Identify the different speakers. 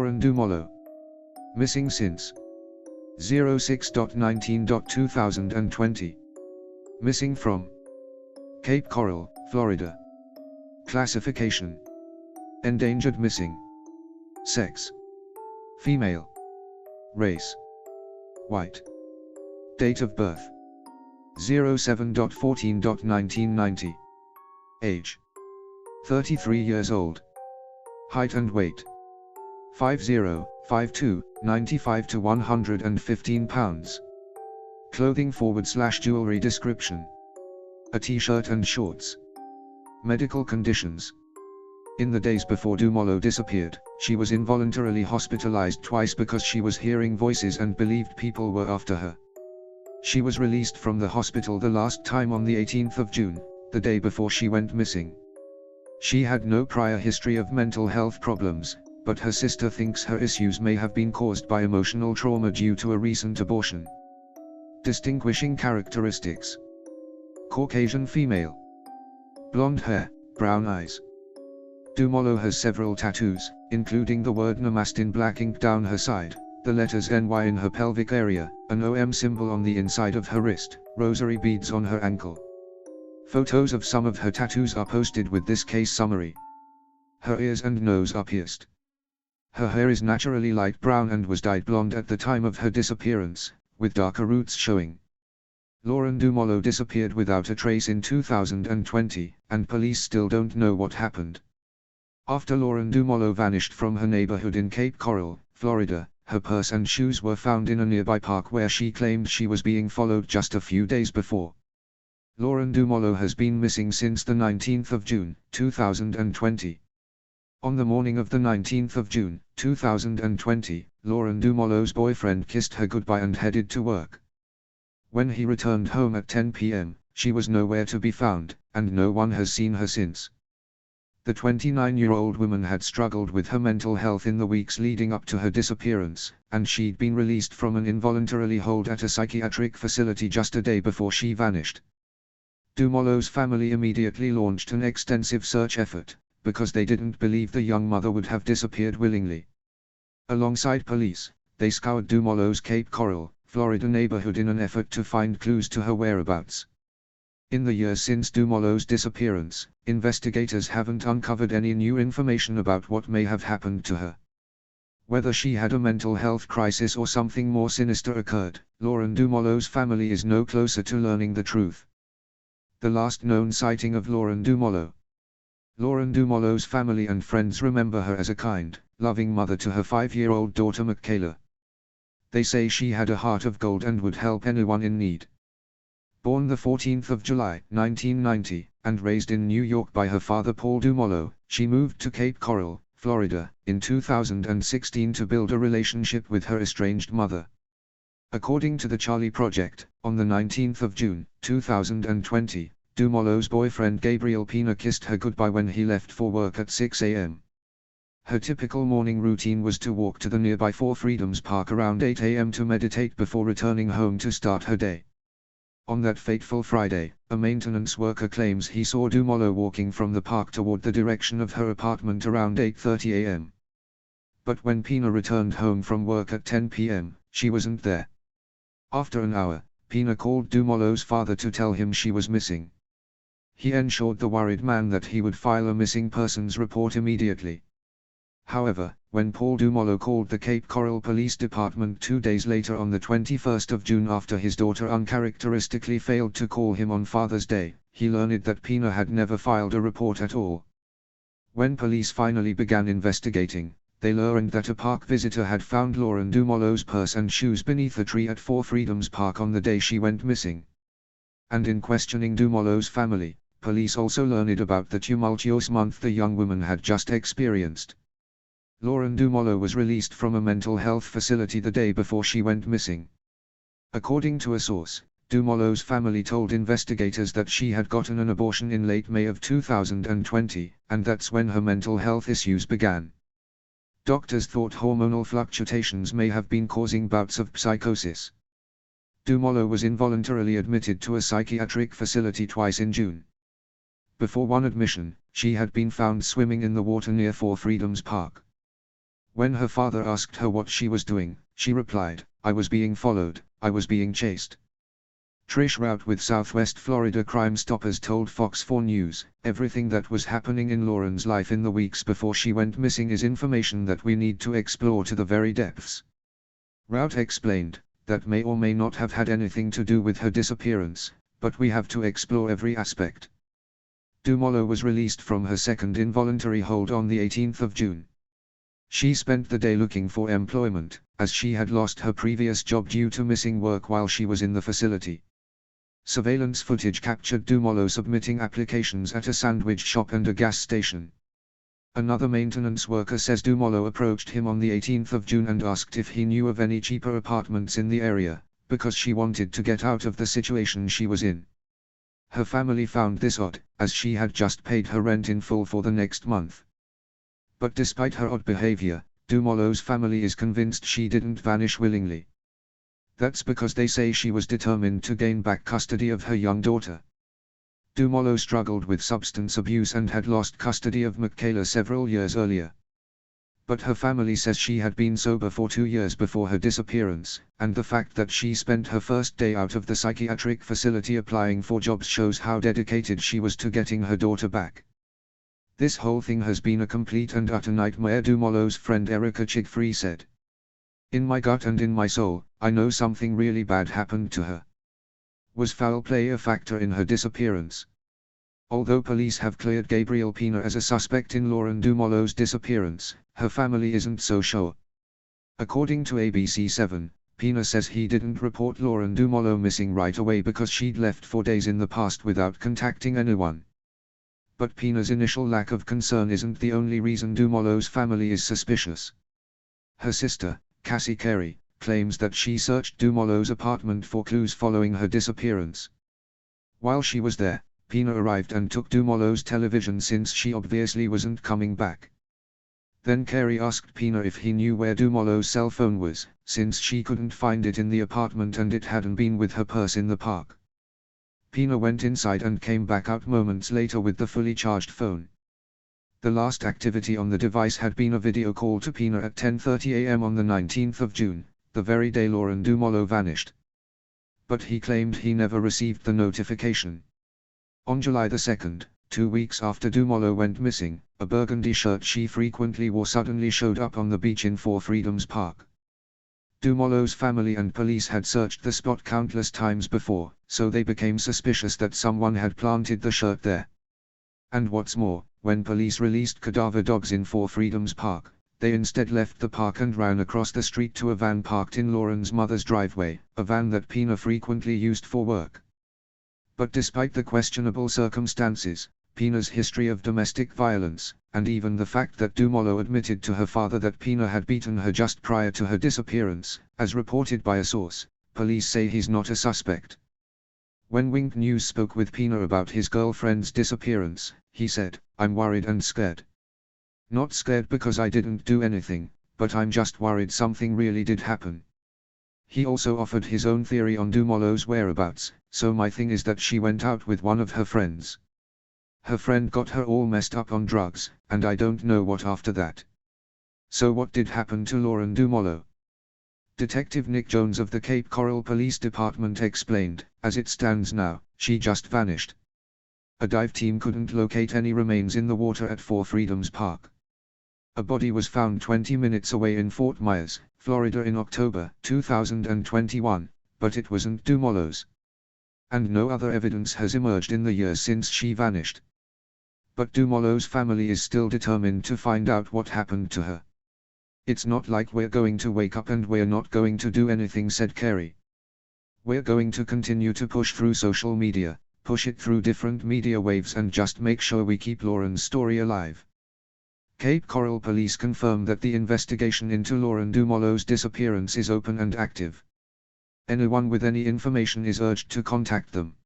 Speaker 1: Lauren Dumolo. Missing since 06.19.2020. Missing from Cape Coral, Florida. Classification: endangered missing. Sex: female. Race: white. Date of birth: 07.14.1990. Age: 33 years old. Height and weight: 5'0", 5'2", 95 to 115 pounds. Clothing / jewelry description: a t-shirt and shorts. Medical conditions: in the days before Dumolo disappeared, she was involuntarily hospitalized twice because she was hearing voices and believed people were after her. She was released from the hospital the last time on the 18th of June, the day before she went missing. She had no prior history of mental health problems, but her sister thinks her issues may have been caused by emotional trauma due to a recent abortion. Distinguishing characteristics: Caucasian female. Blonde hair, brown eyes. Dumolo has several tattoos, including the word Namaste in black ink down her side, the letters NY in her pelvic area, an OM symbol on the inside of her wrist, rosary beads on her ankle. Photos of some of her tattoos are posted with this case summary. Her ears and nose are pierced. Her hair is naturally light brown and was dyed blonde at the time of her disappearance, with darker roots showing. Lauren Dumolo disappeared without a trace in 2020, and police still don't know what happened. After Lauren Dumolo vanished from her neighborhood in Cape Coral, Florida, her purse and shoes were found in a nearby park where she claimed she was being followed just a few days before. Lauren Dumolo has been missing since the 19th of June, 2020. On the morning of the 19th of June, 2020, Lauren Dumolo's boyfriend kissed her goodbye and headed to work. When he returned home at 10 p.m., she was nowhere to be found, and no one has seen her since. The 29-year-old woman had struggled with her mental health in the weeks leading up to her disappearance, and she'd been released from an involuntarily hold at a psychiatric facility just a day before she vanished. Dumolo's family immediately launched an extensive search effort, because they didn't believe the young mother would have disappeared willingly. Alongside police, they scoured Dumolo's Cape Coral, Florida neighborhood in an effort to find clues to her whereabouts. In the years since Dumolo's disappearance, investigators haven't uncovered any new information about what may have happened to her. Whether she had a mental health crisis or something more sinister occurred, Lauren Dumolo's family is no closer to learning the truth. The last known sighting of Lauren Dumolo. Lauren Dumolo's family and friends remember her as a kind, loving mother to her 5-year-old daughter Michaela. They say she had a heart of gold and would help anyone in need. Born the 14th of July, 1990, and raised in New York by her father Paul Dumolo, she moved to Cape Coral, Florida, in 2016 to build a relationship with her estranged mother. According to the Charlie Project, on the 19th of June, 2020, Dumolo's boyfriend Gabriel Pina kissed her goodbye when he left for work at 6 a.m. Her typical morning routine was to walk to the nearby Four Freedoms Park around 8 a.m. to meditate before returning home to start her day. On that fateful Friday, a maintenance worker claims he saw Dumolo walking from the park toward the direction of her apartment around 8:30 a.m. But when Pina returned home from work at 10 p.m., she wasn't there. After an hour, Pina called Dumolo's father to tell him she was missing. He ensured the worried man that he would file a missing persons report immediately. However, when Paul Dumolo called the Cape Coral Police Department 2 days later on the 21st of June after his daughter uncharacteristically failed to call him on Father's Day, he learned that Pina had never filed a report at all. When police finally began investigating, they learned that a park visitor had found Lauren Dumolo's purse and shoes beneath a tree at Four Freedoms Park on the day she went missing. And in questioning Dumolo's family, police also learned about the tumultuous month the young woman had just experienced. Lauren Dumolo was released from a mental health facility the day before she went missing. According to a source, Dumolo's family told investigators that she had gotten an abortion in late May of 2020, and that's when her mental health issues began. Doctors thought hormonal fluctuations may have been causing bouts of psychosis. Dumolo was involuntarily admitted to a psychiatric facility twice in June. Before one admission, she had been found swimming in the water near Four Freedoms Park. When her father asked her what she was doing, she replied, "I was being followed, I was being chased." Trish Rout with Southwest Florida Crime Stoppers told Fox 4 News, "Everything that was happening in Lauren's life in the weeks before she went missing is information that we need to explore to the very depths." Rout explained, "That may or may not have had anything to do with her disappearance, but we have to explore every aspect." Dumolo was released from her second involuntary hold on the 18th of June. She spent the day looking for employment, as she had lost her previous job due to missing work while she was in the facility. Surveillance footage captured Dumolo submitting applications at a sandwich shop and a gas station. Another maintenance worker says Dumolo approached him on the 18th of June and asked if he knew of any cheaper apartments in the area, because she wanted to get out of the situation she was in. Her family found this odd, as she had just paid her rent in full for the next month. But despite her odd behavior, Dumolo's family is convinced she didn't vanish willingly. That's because they say she was determined to gain back custody of her young daughter. Dumolo struggled with substance abuse and had lost custody of Michaela several years earlier. But her family says she had been sober for 2 years before her disappearance, and the fact that she spent her first day out of the psychiatric facility applying for jobs shows how dedicated she was to getting her daughter back. "This whole thing has been a complete and utter nightmare," Dumolo's friend Erica Chigfree said. "In my gut and in my soul, I know something really bad happened to her." Was foul play a factor in her disappearance? Although police have cleared Gabriel Pina as a suspect in Lauren Dumolo's disappearance, her family isn't so sure. According to ABC7, Pina says he didn't report Lauren Dumolo missing right away because she'd left for days in the past without contacting anyone. But Pina's initial lack of concern isn't the only reason Dumolo's family is suspicious. Her sister, Cassie Carey, claims that she searched Dumolo's apartment for clues following her disappearance. While she was there, Pina arrived and took Dumolo's television since she obviously wasn't coming back. Then Carey asked Pina if he knew where Dumolo's cell phone was, since she couldn't find it in the apartment and it hadn't been with her purse in the park. Pina went inside and came back out moments later with the fully charged phone. The last activity on the device had been a video call to Pina at 10:30 a.m. on the 19th of June, the very day Lauren Dumolo vanished. But he claimed he never received the notification. On July 2, 2 weeks after Dumolo went missing, a burgundy shirt she frequently wore suddenly showed up on the beach in Four Freedoms Park. Dumolo's family and police had searched the spot countless times before, so they became suspicious that someone had planted the shirt there. And what's more, when police released cadaver dogs in Four Freedoms Park, they instead left the park and ran across the street to a van parked in Lauren's mother's driveway, a van that Pina frequently used for work. But despite the questionable circumstances, Pina's history of domestic violence, and even the fact that Dumolo admitted to her father that Pina had beaten her just prior to her disappearance, as reported by a source, police say he's not a suspect. When Wink News spoke with Pina about his girlfriend's disappearance, he said, "I'm worried and scared. Not scared because I didn't do anything, but I'm just worried something really did happen." He also offered his own theory on Dumolo's whereabouts, "So my thing is that she went out with one of her friends. Her friend got her all messed up on drugs, and I don't know what after that. So what did happen to Lauren Dumolo?" Detective Nick Jones of the Cape Coral Police Department explained, "As it stands now, she just vanished. A dive team couldn't locate any remains in the water at Four Freedoms Park. A body was found 20 minutes away in Fort Myers, Florida in October 2021, but it wasn't Dumolo's. And no other evidence has emerged in the years since she vanished. But Dumolo's family is still determined to find out what happened to her. It's not like we're going to wake up and we're not going to do anything," said Carey. "We're going to continue to push through social media, push it through different media waves and just make sure we keep Lauren's story alive." Cape Coral Police confirmed that the investigation into Lauren Dumolo's disappearance is open and active. Anyone with any information is urged to contact them.